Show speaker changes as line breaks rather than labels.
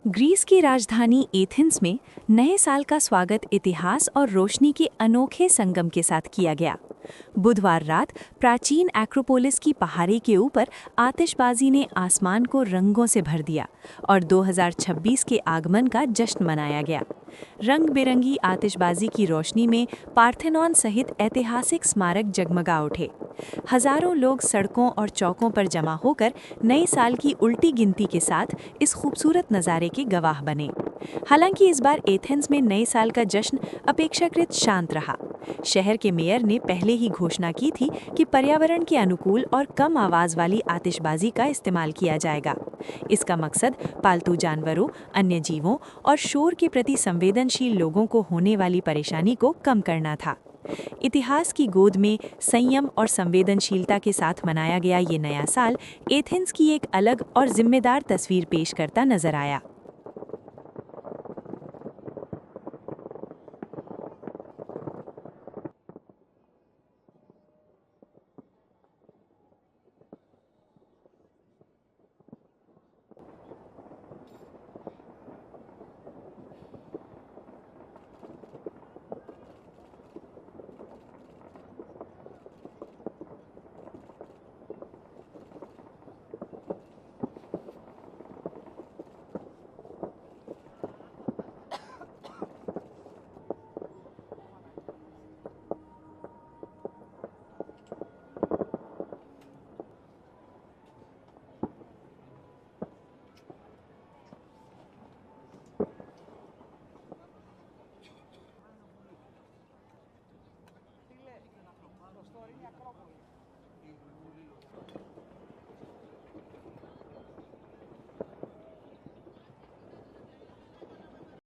Greece की राजधानी Athens में नए साल का स्वागत इतिहास और रोशनी के अनोखे संगम के साथ किया गया। बुधवार रात प्राचीन एक्रोपोलिस की पहाड़ी के ऊपर आतिशबाजी ने आसमान को रंगों से भर दिया और 2026 के आगमन का जश्न मनाया गया। रंग बिरंगी आतिशबाजी की रोशनी में पार्थेनॉन सहित ऐतिहासिक स्मारक जगमगा उठे। हजारों लोग सड़कों और चौकों पर जमा होकर नए साल की उल्टी गिनती के साथ इस खूबसूरत नज़ारे के गवाह बने। हालांकि इस बार एथेंस में नए साल का जश्न अपेक्षाकृत शांत रहा। शहर के मेयर ने पहले ही घोषणा की थी कि पर्यावरण के अनुकूल और कम आवाज वाली आतिशबाजी का इस्तेमाल किया जाएगा। इसका मकसद पालतू जानवरों, अन्य जीवों और शोर के प्रति संवेदनशील लोगों को होने वाली परेशानी को कम करना था। इतिहास की गोद में संयम और संवेदनशीलता के साथ मनाया गया ये नया साल एथेंस की एक अलग और जिम्मेदार तस्वीर पेश करता नजर आया।